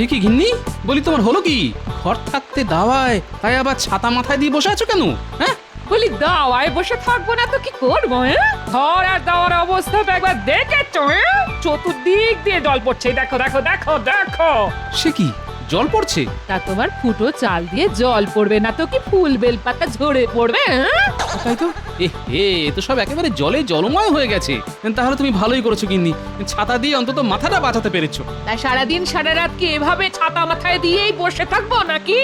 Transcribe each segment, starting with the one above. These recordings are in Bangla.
এ কি গিন্নি, বলি তোমার হলো কি? ঘর থাকতে দাওয়ায়, তাই আবার ছাতা মাথায় দিয়ে বসে আছো কেন? হ্যাঁ, বলি দাওয়ায় বসে থাকবো না তো কি করবো? ঘর আর দাওয়ার অবস্থা তো একবার দেখেছো? চতুর্দিক দিয়ে জল পড়ছে, দেখো দেখো দেখো দেখো। সে কি, জল পড়ছে? তা তোমার ফুটো চাল দিয়ে জল পড়বে না তো কি ফুল বেলপাতা ঝরে পড়বে? তাই তো, এ তো সব একেবারে জলে জলময় হয়ে গেছে। তাহলে তুমি ভালোই করেছো গিন্নি, ছাতা দিয়ে অন্তত মাথাটা বাঁচাতে পেরেছো। তাই সারাদিন সারা রাত কি এভাবে ছাতা মাথায় দিয়েই বসে থাকবো নাকি?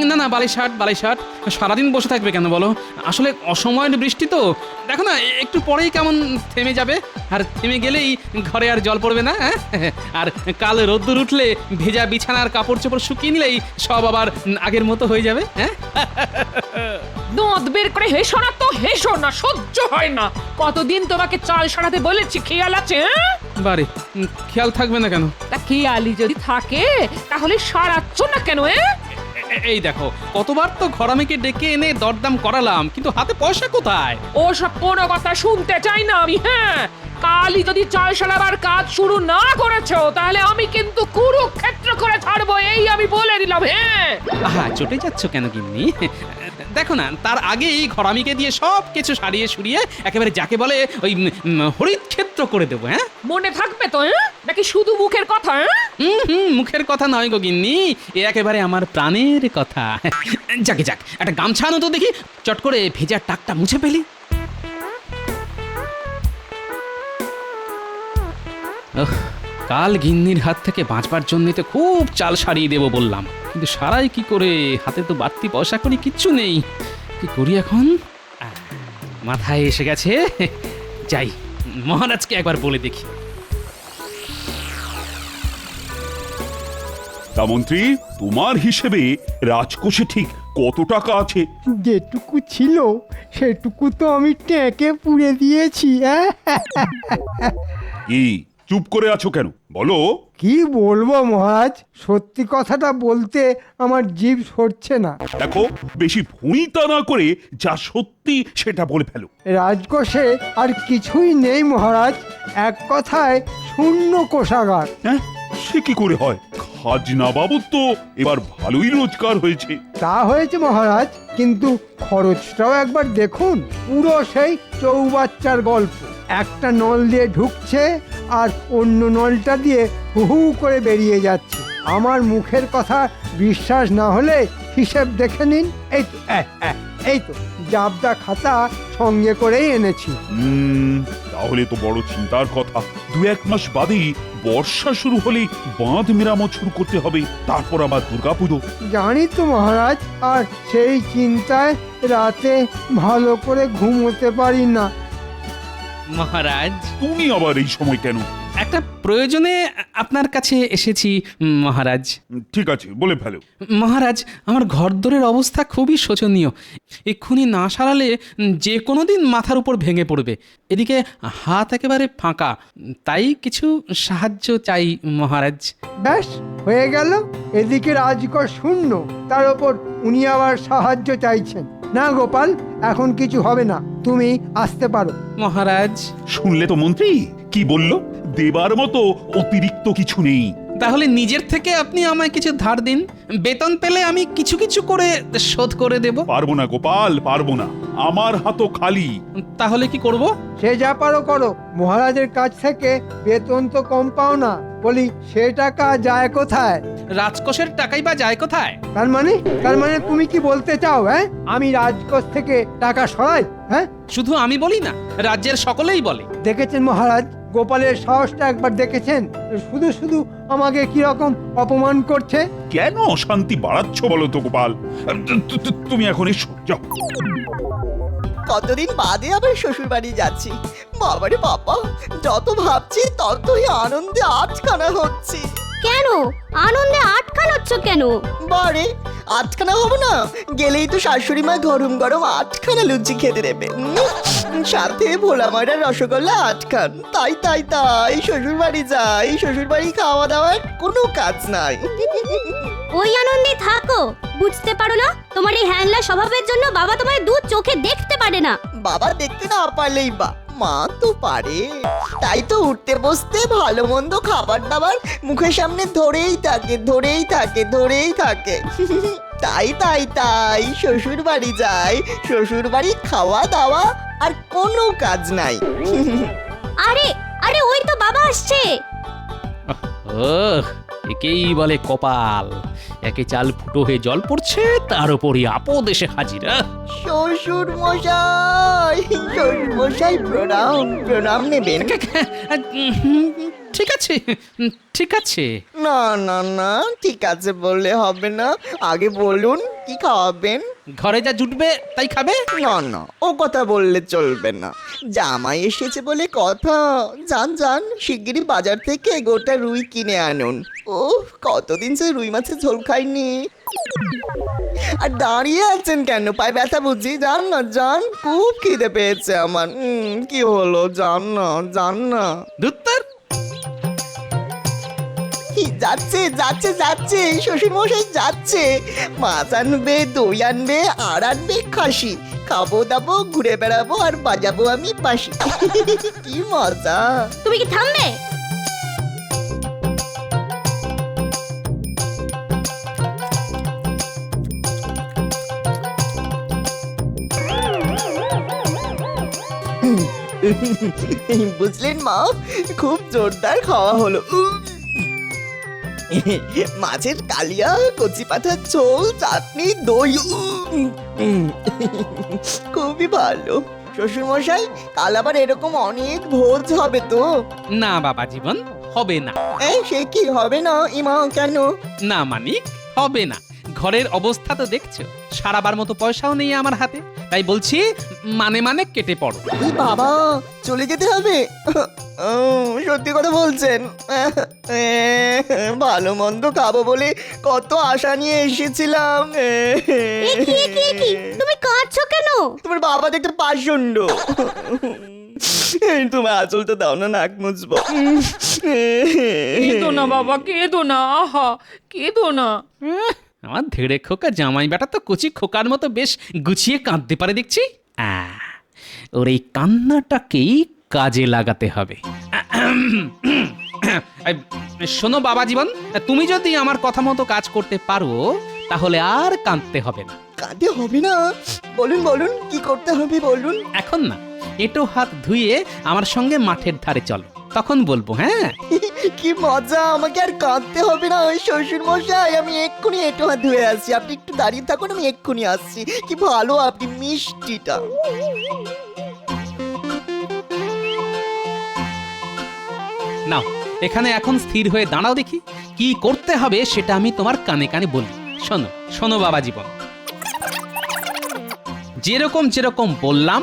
না না, বালিশাট সারাদিন বসে থাকবে কেন বলো? আসলে অসময়ের বৃষ্টি তো, দেখো না একটু পরেই কেমন থেমে যাবে, আর থেমে গেলেই ঘরে আর জল পড়বে না। আর কাল রোদ্দুর উঠলে ভেজা বিছানার কাপড় চোপড় শুকিয়ে নিলেই সব আবার আগের মতো হয়ে যাবে। দাঁত বের করে হেসো না তো, হেসো না, সহ্য হয় না। কতদিন তোমাকে চাল সারাতে বলেছি, খেয়াল আছে? বারে, খেয়াল থাকবে না কেন? তা খেয়ালি যদি থাকে তাহলে সারাচ্ছ না কেন? এই দেখো, কতবার তো ঘরামিকে ডেকে এনে দরদাম করালাম, কিন্তু হাতে পয়সা কোথায়? ও সব কোনো কথা শুনতে চাই না আমি। কালই যদি চাল সারাবার কাজ শুরু না করেছো তাহলে আমি কিন্তু কুরুক্ষেত্র করে ছাড়বো, এই আমি বলে দিলাম। আহা, চটে যাচ্ছ কেন গিন্নি? দেখো না, তার আগেই ঘরামিকে দিয়ে সব কিছু সারিয়ে সুরিয়ে একেবারে যাকে বলে ওই হরিত ক্ষেত্র করে দেবো। মনে থাকবে তো? নাকি শুধু মুখের কথা? মুখের কথা নয় গো গিন্নি, এ একেবারে আমার প্রাণের কথা। যাক, একটা গামছা আনো তো দেখি, চট করে ভেজা টাকটা মুছে ফেলি। কাল গিন্নির হাত থেকে বাঁচবার জন্য তো খুব চাল সারিয়ে দেবো বললাম, কিন্তু সারাই কি করে? হাতে তো বাড়তি পয়সা করি কিচ্ছু নেই, কি করি এখন? মাথায় এসে গেছে, যাই মহারাজকে একবার বলে দেখি। তা মন্ত্রী, তোমার হিসেবে রাজকোষে ঠিক কত টাকা আছে? যেটুকু ছিল সেটুকু তো আমি ট্যাঁকে পুড়ে দিয়েছি। কি চুপ করে আছো কেন, বলো। কি বলবো মহারাজ, সত্যি কথাটা বলতে আমার জিভ সরছে না। দেখো, বেশি ভুঁইতা না করে যা সত্যি সেটা বলে ফেলো। রাজকোষে আর কিছুই নেই মহারাজ, এক কথায় শূন্য কোষাগার। হ্যাঁ, সে কি করে হয়? খাজনা বাবদ তো এবার ভালোই রোজগার হয়েছে। তা হয়েছে মহারাজ, কিন্তু খরচটাও একবার দেখুন, পুরো সেই চৌবাচ্চার গল্প। একটা নল দিয়ে ঢুকছে আর অন্য নলটা দিয়ে হু হু করে বেরিয়ে যাচ্ছে। আমার মুখের কথা বিশ্বাস না হলে হিসেব দেখে নিন। এই তো জাবদা খাতা সঙ্গে করেই এনেছি। তাহলে তো বড় চিন্তার কথা। 2-1 মাস বাদেই বর্ষা শুরু হলে বাঁধ মেরামত শুরু করতে হবে, তারপর আবার দুর্গাপুজো। জানি তো মহারাজ, আর সেই চিন্তায় রাতে ভালো করে ঘুমোতে পারি না। মহারাজ, তুমি আবার এই সময় কেন? একটা প্রয়োজনে আপনার কাছে এসেছি মহারাজ। ঠিক আছে, বলে ফেলো। মহারাজ, আমার ঘরদোরের অবস্থা খুবই শোচনীয়, এক্ষুনি না সারালে যে কোনো দিন মাথার উপর ভেঙে পড়বে। এদিকে হাত একেবারে ফাঁকা, তাই কিছু সাহায্য চাই মহারাজ। ব্যাস হয়ে গেল, এদিকে রাজকোষ শূন্য, তার ওপর উনি আবার সাহায্য চাইছেন। না গোপাল, এখন কিছু হবে না, তুমি আসতে পারো। মহারাজ, শুনলে তো মন্ত্রী কি বলল, দেবার মতো অতিরিক্ত কিছু নেই। তাহলে নিজের থেকে আপনি আমায় কিছু ধার দিন, বেতন পেলে আমি কিছু কিছু করে শোধ করে দেব। পারবো না গোপাল, পারবো না, আমার হাতও খালি। তাহলে কি করব? সে যা পারো করো, মহারাজের কাছ থেকে বেতন তো কম পাও না, বলি সে টাকা যায় কোথায়? রাজকোষের টাকাই বা যায় কোথায়? তার মানে তুমি কি বলতে চাও আমি রাজকোষ থেকে টাকা সরাই? শুধু আমি বলি না, রাজ্যের সকলেই বলে। দেখেছেন মহারাজ, গোপালের সাহসটা একবার দেখেছেন? শুধু শুধু আমাকে কি রকম অপমান করছে। কেন অশান্তি বাড়াচ্ছ বলো তো গোপাল? তুমি এখন এসো, যাও। কতদিন বাদে আবার শ্বশুর বাড়ি যাচ্ছি। বাবারে বাবা, যত ভাবছি ততই আনন্দে আটখানা হচ্ছে। কেন আনন্দে আটকানোচ্ছ কেন? বারে আটখানা হবো না, গেলেই তো শাশুড়ি মা গরম গরম আটখানা লুচি খেতে দেবে, সাথে ভোলা ময়দার রসগোল্লা 8 খান। তাই তাই তাই শ্বশুর বাড়ি যাই, শ্বশুর বাড়ি খাওয়া দাওয়ার কোনো কাজ নাই। ওই আনন্দে থাকো, বুঝতে পারো না তোমার এই হ্যাংলা স্বভাবের জন্য বাবা তোমার দু চোখে দেখতে পারে না। বাবা দেখতে না পারলেই বা, মা তো পারে, তাই তো উঠতে বসতে ভালো মন্দ খাবার দাবার মুখের সামনে ধরেই থাকে তাই তাই তাই শ্বশুর বাড়ি যায়, শ্বশুর বাড়ি খাওয়া দাওয়া আর কোনো কাজ নাই। আরে আরে ওই তো বাবা আসছে। ও একেই বলে কপাল, একে চাল ফুটো হয়ে জল পড়ছে, তার উপরই আপদ এসে হাজির। শ্বশুর মশাই প্রণাম নেবেন। ঠিক আছে ঠিক আছে। না না না ঠিক আছে বললে হবে না, আগে বলুন কি খাওয়াবেন। ঘরে যা জুটবে তাই খাবে। না না ও কথা বললে চলবে না, জামাই এসেছে বলে কথা। যান শিগগিরই বাজার থেকে গোটা রুই কিনে আনুন। ও কতদিন সে রুই মাছের ঝোল খাইনি। আর দাঁড়িয়ে আছেন কেন, পায়ে ব্যথা বুঝি? যান খুব খিদে পেয়েছে আমার। কি হলো, যান না। দুত্তর যাচ্ছে শ্বশুর মশাই যাচ্ছে। মাছ আনবে, দই আনবে, আর আনবে খাসি। খাবো দাবো, ঘুরে বেড়াবো, আর বাজাবো আমি বাঁশি। কি মজা। তুমি কি থামবে? বুঝলেন মা, খুব জোরদার খাওয়া হলো। মাছের কালিয়া, কচি পাঠার ঝোল, চাটনি, দই, খুবই ভালো। শ্বশুর মশাই কাল আবার এরকম অনেক ভোজ হবে তো? না বাবা জীবন, হবে না। সে কি হবে না ইমা, কেন? না মানিক, হবে না। ঘরের অবস্থা তো দেখছো, সারাবার মতো পয়সাও নেই আমার হাতে, তাই বলছি মানে কেটে পড়ো। এই বাবা, চলে যেতে হবে? সত্যি কথা বলছেন? ভালো মন্দ খাবো বলে কত আশা নিয়ে এসেছিলাম। কি তুমি কাঁদছো কেন? তোমার বাবা দেখতে পাষণ্ড। তোমার আঁচলটা দাও না, নাক মুছবো। কেঁদো না বাবা, কেঁদো না, আহা কেঁদো না। আমার ধেড়ে খোকা জামাই বেটা তো কচি খোকার মতো বেশ গুছিয়ে কাঁদতে পারে দেখছি। ওর এই কান্নাটাকেই কাজে লাগাতে হবে। শোনো বাবা জীবন, তুমি যদি আমার কথা মতো কাজ করতে পারো তাহলে আর কাঁদতে হবে না। কাঁদতে হবে না? বলুন কি করতে হবে বলুন। এখন না, এঁটো হাত ধুয়ে আমার সঙ্গে মাঠের ধারে চলো, তখন বলবো। হ্যাঁ কি মজা, আমাকে আর কাঁদতে হবে না। ওই শ্বশুর মশাই, আমি এক্ষুনি একটু হাত ধুয়ে আসছি, আপনি একটু দাঁড়িয়ে থাকুন, আমি এক্ষুনি আসছি। কি ভালো আপনি, মিষ্টিটা। নাও এখানে এখন স্থির হয়ে দাঁড়াও দেখি, কি করতে হবে সেটা আমি তোমার কানে কানে বলি। শোনো বাবা জীবন, যেরকম বললাম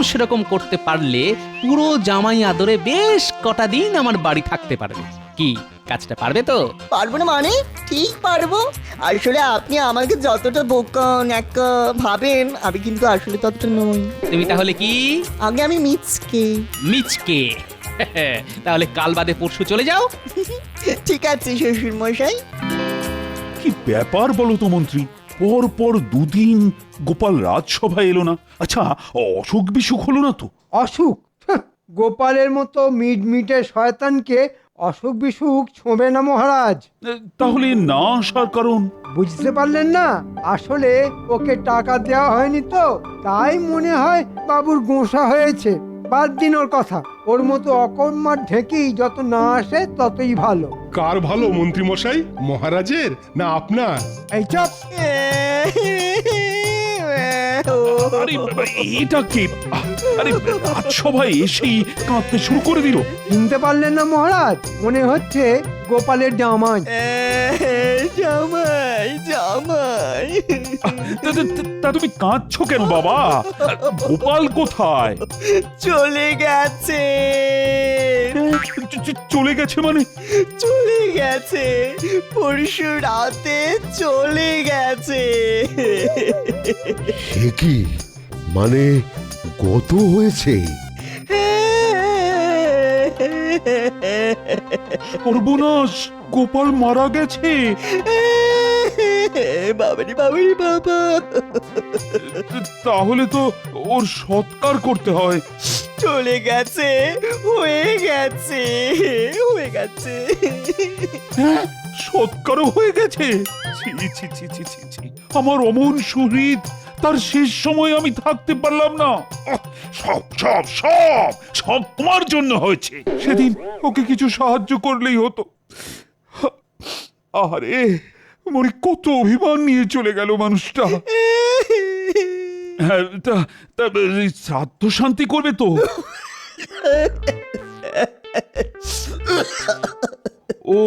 সেরকম করতে পারলে পুরো জামাই আদরে বেশ কটা দিন আমার বাড়ি থাকতে পারবে। কি কাজটা পারবে তো? পারবো না মানে? ঠিক পারবো। আসলে আপনি আমাকে যতটা বোকা ন্যাকা ভাবেন, আমি কিন্তু আসলে ততটা নই। তুমি তাহলে কি? আগে আমি মিচকে। তাহলে কাল বাদে পরশু চলে যাও। ঠিক আছে শ্বশুর মশাই। কি ব্যাপার বলো তো মন্ত্রী, পর দুদিন গোপাল রাজসভায় এলো না। আচ্ছা, অসুখ বিসুখ হলো না তো? অসুখ? গোপালের মতো মিটমিটে শয়তানকে অসুখ বিসুখ ছোঁবে না মহারাজ। তাহলে না আসার কারণ? বুঝতে পারলেন না? আসলে ওকে টাকা দেওয়া হয়নি তো, তাই মনে হয় বাবুর গোঁসা হয়েছে। বাদ দিন ওর কথা, ওর মতো অকর্মার ঢেকেই যত না আসে ততই ভালো। কার ভালো মন্ত্রী মশাই, মহারাজের না আপনার? এই চপ। আরে এটা কি? আরে রাজসভায় এসেই কাঁদতে শুরু করে দিল। চিনতে পারলেন না মহারাজ? মনে হচ্ছে গোপালের জামাই। জামাই তা তুমি কাঁদছো কেন বাবা? গোপাল কোথায়? চলে গেছে। চলে গেছে মানে? চলে গেছে, পরশু রাতে চলে গেছে। সে কি মানে গত হয়েছে? সর্বনাশ, গোপাল মারা গেছে। বাবারি বাবা। তাহলে তো ওর সৎকার করতে হয়। চলে গেছে, হয়ে গেছে, হয়ে গেছে। হ্যাঁ, সৎকারও হয়ে গেছে। ছি ছি ছি ছি ছি ছি। আমার অমন শহীদ, তার শেষ সময় আমি থাকতে পারলাম না। সব সব সব সব তোমার জন্য হয়েছে। সেদিন ওকে কিছু সাহায্য করলেই হতো। আরে মনে কত অভিমান নিয়ে চলে গেল মানুষটা। হ্যাঁ, তা শ্রাদ্ধ শান্তি করবে তো? ও,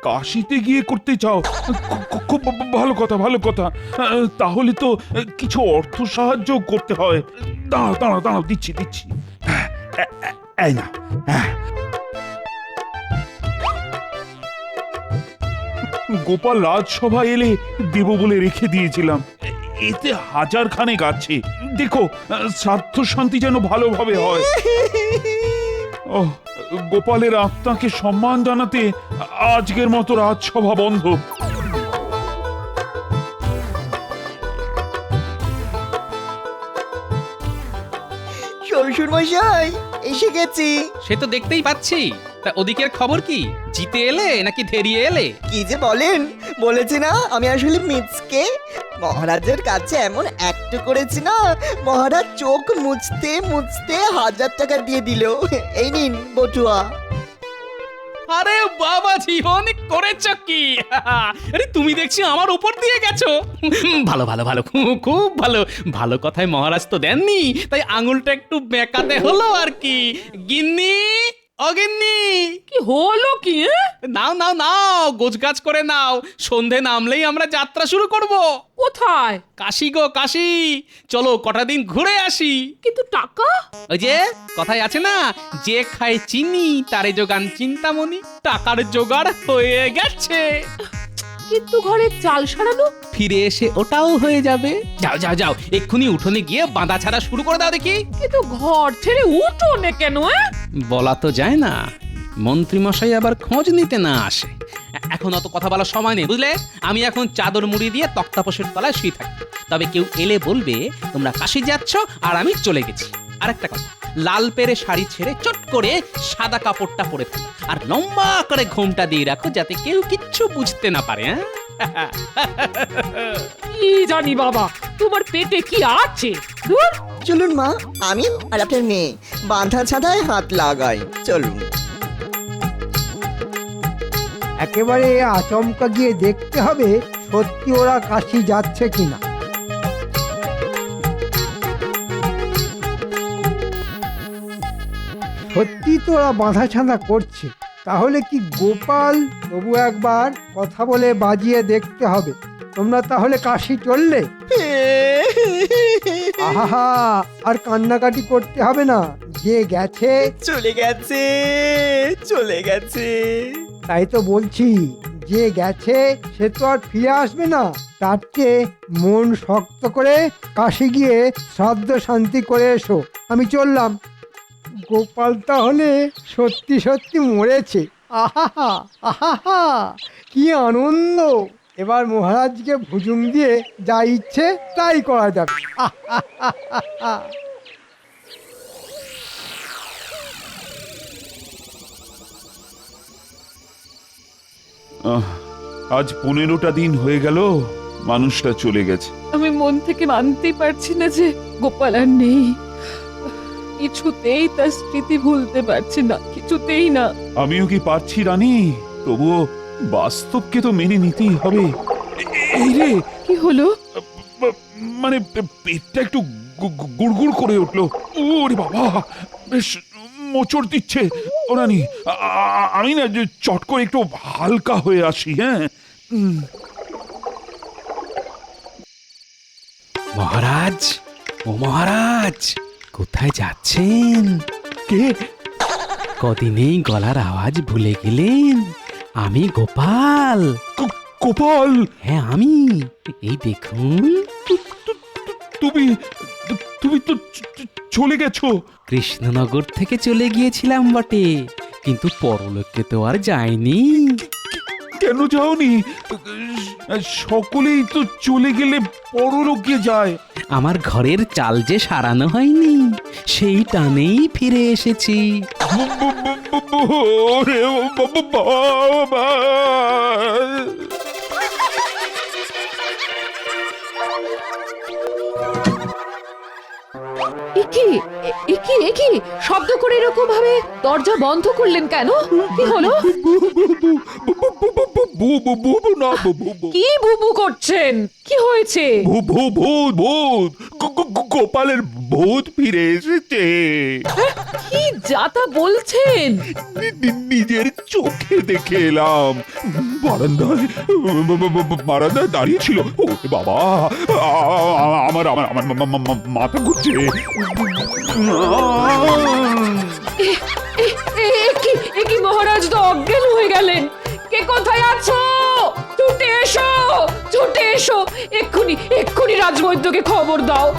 কাশিতে গিয়ে করতে চাও? খুব ভালো কথা, ভালো কথা। তাহলে তো কিছু অর্থ সাহায্য করতে হয়। দাঁড়াও দাঁড়াও দাঁড়াও, দিচ্ছি দিচ্ছি। এই না, গোপাল রাজসভা এলে দেব বলে রেখে দিয়েছিলাম। এতে 1000 খানেক আছে। দেখো শ্রাদ্ধ শান্তি যেন ভালোভাবে হয়। ও, গোপালের আত্মাকে সম্মান জানাতে আজকের মতো রাজসভা বন্ধ। শ্বশুর মশাই, এসে গেছি। সে তো দেখতেই পাচ্ছি। তা ওদিকের খবর কি? জিতে এলে নাকি ধেরিয়ে এলে? কি যে বলেন, বলেছি না আমি আসলে মিচকে। মহারাজের কাছে এমন একটু করেছি না, মহারাজ চোখ মুছতে মুছতে 1000 টাকা দিয়ে দিল। এই নিন বটুয়া। আরে বাবাজি, অনেক করেছো কি! আরে তুমি দেখছি আমার উপর দিয়ে গেছো। ভালো ভালো ভালো, খুব ভালো। ভালো কথায় মহারাজ তো দেননি, তাই আঙুলটা একটু বেঁকাতে হলো আর কি। গিন্নি, অগিন্নি, কি হলো কি? নাও নাও নাও, গোছগাছ করে নাও। সন্ধে নামলেই আমরা যাত্রা শুরু করব। কোথায়? কাশি গো কাশি, চলো কটা দিন ঘুরে আসি। কিন্তু টাকা? ওই যে কথায় আছে না, যে খায় চিনি তারে যোগান চিন্তামণি। টাকার জোগাড় হয়ে গেছে। কিন্তু ঘরে চাল সারানো? ফিরে এসে ওটাও হয়ে যাবে। যাও যাও যাও, এক্ষুনি উঠোনে গিয়ে বাঁধা ছাড়া শুরু করে দাও দেখি। কিন্তু ঘর ছেড়ে উঠোনে কেন? বলা তো যায় না, মন্ত্রী মশাই আবার খোঁজ নিতে না আসে। এখন অত কথা বলার সময় নেই, বুঝলে? আমি এখন চাদর মুড়ি দিয়ে তক্তাপোষের তলায় শুয়ে থাকি। তবে কেউ এলে বলবে তোমরা কাশি যাচ্ছ আর আমি চলে গেছি। আর একটা কথা, লাল পেরে শাড়ি ছেড়ে চট করে সাদা কাপড়টা পরে ফেলো, আর লম্বা করে ঘোমটা দিয়ে রাখো, যাতে কেউ কিচ্ছু বুঝতে না পারে। হ্যাঁ, কি জানি বাবা, তোমার পেটে কি আছে? ধুর। চলুন মা, আমি আর আপনার মেয়ে বাঁধা ছাদায় হাত লাগাই। চলুন। একেবারে আচমকা গিয়ে দেখতে হবে সত্যি ওরা কাশি যাচ্ছে কিনা। সত্যি তো ওরা বাঁধা ছাঁধা করছে, তাহলে কি গোপাল? তবু একবার কথা বলে বাজিয়ে দেখতে হবে। তোমরা তাহলে কাশি চললে? আহা, আর কান্নাকাটি করতে হবে না, যে গেছে চলে গেছে, চলে গেছে। তাই তো বলছি, যে গেছে সে তো আর ফিরে আসবে না। তার চেয়ে মন শক্ত করে কাশি গিয়ে শ্রাদ্ধ শান্তি করে এসো। আমি চললাম। গোপাল তাহলে সত্যি সত্যি মরেছে। আহা আহা, কি আনন্দ! এবার মহারাজকে ভুজুং দিয়ে যা ইচ্ছে তাই করা যাবে। আজ 15টা দিন হয়ে গেল মানুষটা চলে গেছে। আমি মন থেকে মানতেই পারছি না যে গোপাল আর নেই। কিছুতেই তার স্মৃতি ভুলতে পারছি না, কিছুতেই না। আমিও কি পারছি রানী, তবুও বাস্তবকে তো মেনে নিতেই হবে। এই রে, কি হলো? মানে পেটটা একটু গুড়গুড় করে উঠলো। ওরে বাবা, বেশ মোচড় দিচ্ছে। ও রানী, আমি না যে চট করে একটু হালকা হয়ে আসি। হ্যাঁ। মহারাজ, ও মহারাজ, কোথায় যাচ্ছেন? কে? কদিনেই গলার আওয়াজ ভুলে গেলেন? আমি গোপাল। গোপাল? হ্যাঁ আমি। এই দেখুন। তুমি তুমি তো চলে গেছো। কৃষ্ণনগর থেকে চলে গিয়েছিলাম বটে, কিন্তু পরলোকে তো আর যায়নি। কেন যাওনি? সকলেই তো চলে গেলে পরলোকে যায়। আমার ঘরের চাল যে সারানো হয়নি, সেই টানেই ফিরে এসেছি। ওরে বাবা! একি শব্দ করে এরকম ভাবে দরজা বন্ধ করলেন কেন? কি হলো? কি বুবু করছেন? কি হয়েছে? গোপালের ভূত ফিরে এসেছে। কি যাতা বলছেন? নিজের চোখে দেখে এলাম। বারান্দায় দাঁড়িয়ে ছিল। ও বাবা, আমার আমার আমার মাথা ঘুরছে। একি মহারাজ তো অজ্ঞান হয়ে গেলেন। কে কোথায় আছো? ছুটে এসো, ছুটে এসো, এক্ষুনি রাজবৈদ্যকে খবর দাও।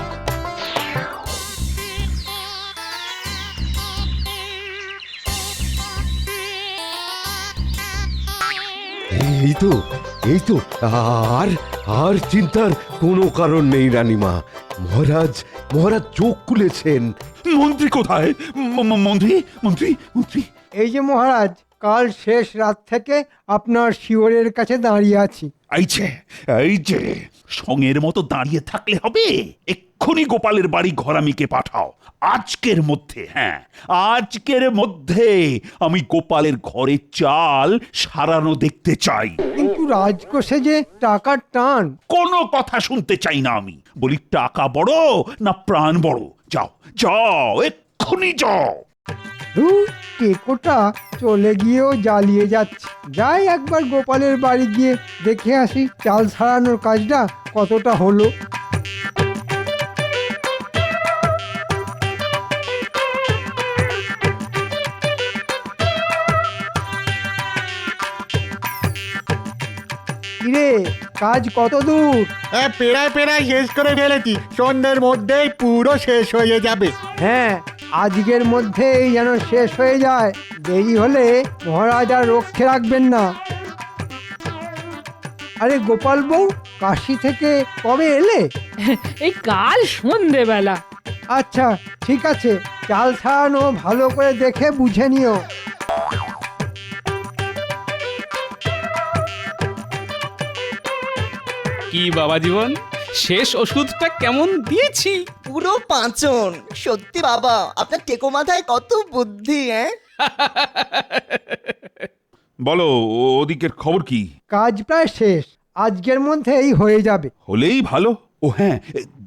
এই তো আর আর চিন্তার কোনো কারণ নেই রানীমা। মহারাজ মহারাজ চোখ খুলেছেন। মন্ত্রী কোথায়? মন্ত্রী মন্ত্রী মন্ত্রী এই যে মহারাজ, কাল শেষ রাত থেকে আপনার শিওরের কাছে দাঁড়িয়ে আছি। এই যে সঙ্গের মতো দাঁড়িয়ে থাকলে হবে। এক্ষুনি গোপালের বাড়ি ঘরামিকে পাঠাও। আজকের মধ্যে, হ্যাঁ আজকের মধ্যে আমি গোপালের ঘরের চাল সারানো দেখতে চাই। কিন্তু রাজকোষে যে টাকার টান। কোনো কথা শুনতে চাই না আমি। বলি টাকা বড় না প্রাণ বড়? যাও যাও, এক্ষুনি যাও। টেকোটা চলে গিয়েও জ্বালিয়ে যাচ্ছে। যাই একবার গোপালের বাড়ি গিয়ে দেখে আসি চাল সারানোর কাজটা কতটা হলো। কিরে, কাজ কত দূর? পেড়ায় শেষ করে ফেলেছি। সন্ধ্যের মধ্যেই পুরো শেষ হয়ে যাবে। হ্যাঁ, আজকের মধ্যেই যেন শেষ হয়ে যায়। দেরি হলে মহারাজ আর রক্ষে রাখবেন না। আরে গোপাল বউ, কাশি থেকে কবে এলে? এই কাল সন্ধেবেলা। আচ্ছা ঠিক আছে, চাল ছাড়ানো ভালো করে দেখে বুঝে নিও। কি বাবা জীবন, শেষ ওষুধটা কেমন দিয়েছি? পুরো পাঁচন। সত্যি বাবা, আপনার টেকো মাথায় কত বুদ্ধি। বলো, ওদিকের খবর কি? কাজ প্রায় শেষ, আজকের মধ্যেই হয়ে যাবে। হলেই ভালো। ও হ্যাঁ,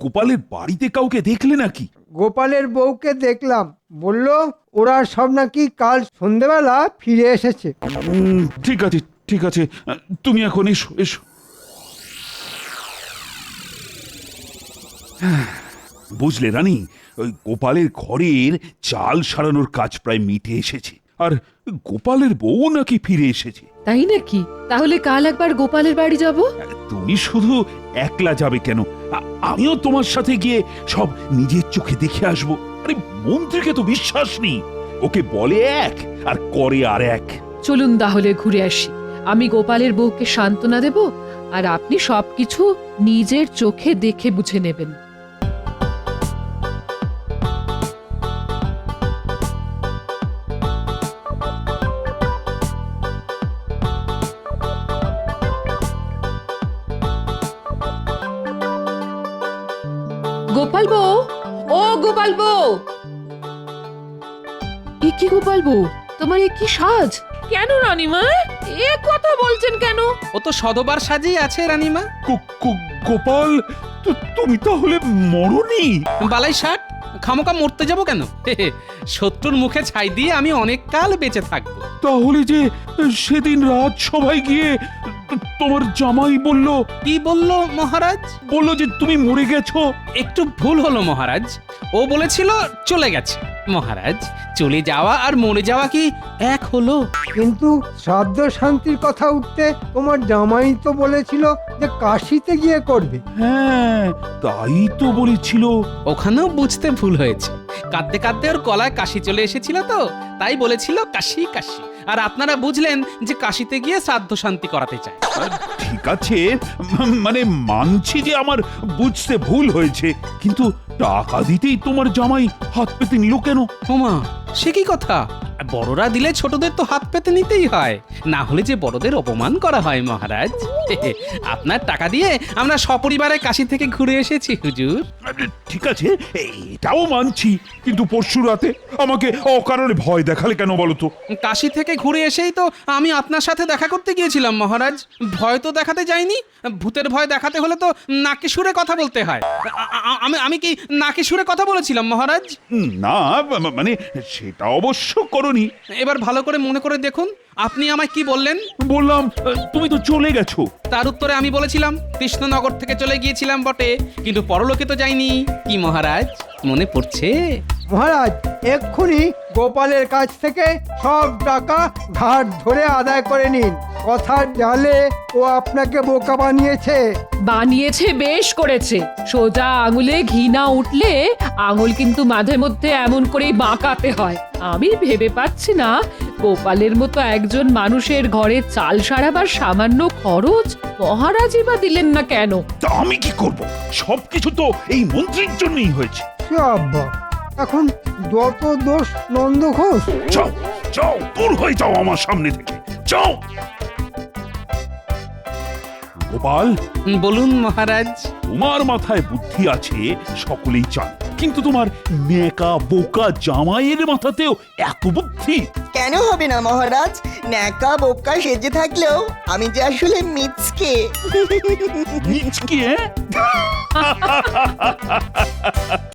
গোপালের বাড়িতে কাউকে দেখলে নাকি? গোপালের বউকে দেখলাম, বলল ওরা সব নাকি কাল সন্ধেবেলা ফিরে এসেছে। ঠিক আছে ঠিক আছে, তুমি এখন এসো এসো। বুঝলে রানী, ওই গোপালের ঘরের চাল সারানোর কাজ প্রায় মিটে এসেছে। আর গোপালের বউ নাকি ফিরে এসেছে। তাই নাকি? তাহলে কাল একবার গোপালের বাড়ি যাব। তুমি শুধু একলা যাবে কেন? আমিও তোমার সাথে গিয়ে সব নিজের চোখে দেখে আসবো। আরে মন্ত্রীকে তো বিশ্বাস নেই। ওকে বলে এক আর করে আর এক। চলুন তাহলে ঘুরে আসি। আমি গোপালের বউকে সান্ত্বনা দেব, আর আপনি সবকিছু নিজের চোখে দেখে বুঝে নেবেন। গোপাল বউ, ও গোপাল বউ। এ কি গোপাল বউ, তোমার এ কি সাজ? কেন রানীমা এ কথা বলছেন কেন? ও তো সদবার সাজেই আছে রানীমা। গোপাল, তুমি তাহলে মরনি? বালাই ষাট, খামোকা মরতে যাব কেন? শত্রুর মুখে ছাই দিয়ে আমি অনেক কাল বেঁচে থাকবো। তাহলে যে সেদিন রাত সভায় গিয়ে তোমার জামাই বলল? কি বললো মহারাজ? বলল যে তুমি মরে গেছো। একটু ভুল হলো মহারাজ। ও বলেছিল চলে গেছে। মহারাজ, চলে যাওয়া আর মরে যাওয়া কি এক হলো? কিন্তু শ্রাদ্ধ শান্তির কথা উঠতে তোমার জামাই তো বলেছিল যে কাশিতে গিয়ে করবে। হ্যাঁ, তাই তো বলেছিল। ওখানেও বুঝতে ভুল হয়েছে। কাঁদতে কাঁদতে ওর গলায় কাশি চলে এসেছিল তো, তাই বলেছিল কাশি কাশি। আর আপনারা বুঝলেন যে কাশিতে গিয়ে শ্রাদ্ধ শান্তি করাতে চায়। ঠিক আছে, মানে মানছি যে আমার বুঝতে ভুল হয়েছে, কিন্তু টাকা দিতেই তোমার জামাই হাত পেতে নিল কেন? ওমা, সে কি কথা? বড়রা দিলে ছোটদের তো হাত পেতে নিতেই হয়, না হলে যে বড়দের অপমান করা হয় মহারাজ। আপনার টাকা দিয়ে আমরা সপরিবারে কাশি থেকে ঘুরে এসেছি হুজুর। ঠিক আছে, এটাও মানছি, কিন্তু পরশু রাতে আমাকে অকারণে ভয় দেখালে কেন বলো তো? কাশি থেকে ঘুরে এসেই তো আমি আপনার সাথে দেখা করতে গিয়েছিলাম মহারাজ। ভয় তো দেখাতে যাইনি। ভূতের ভয় দেখাতে হলে তো নাকে সুরে কথা বলতে হয়। আমি কি নাকে সুরে কথা বলেছিলাম মহারাজ? না, মানে সেটা অবশ্য করনি। এবার ভালো করে মনে করে দেখুন, আপনি আমায় কি বললেন? বললাম তুমি তো চলে গেছো। তার উত্তরে আমি বলেছিলাম কৃষ্ণনগর থেকে চলে গিয়েছিলাম বটে, কিন্তু পরলোকে তো যাইনি। কি মহারাজ, মনে পড়ছে? মহারাজ, এক্ষুনি গোপালের কাছ থেকে সব টাকা ঘাট ধরে আদায় করে নিন। কথার জালে ও আপনাকে বোকা বানিয়েছে। বানিয়েছে বেশ করেছে। সোজা আঙুলে ঘি না উঠলে আঙুল কিন্তু মাঝে মধ্যে এমন করেই বাঁকাতে হয়। আমি ভেবে পাচ্ছি না গোপালের মতো একজন মানুষের ঘরে চাল সারাবার সামান্য খরচ মহারাজই বা দিলেন না কেন? তা আমি কি করব? সবকিছু তো এই মন্ত্রীর জন্যই হয়েছে। বাবা, এখন যত দোষ নন্দ ঘোষ। যাও যাও, দূর হয়ে যাও আমার সামনে থেকে, যাও। গোপাল, বলুন মহারাজ। তোমার মাথায় বুদ্ধি আছে সকলেই চান, কিন্তু তোমার নেকা বোকা জামাইয়ের মাথাতেও এত বুদ্ধি? কেন হবে না মহারাজ? ন্যাকা বোকা সেজে থাকলেও আমি যে আসলে মিচকে। নিচকে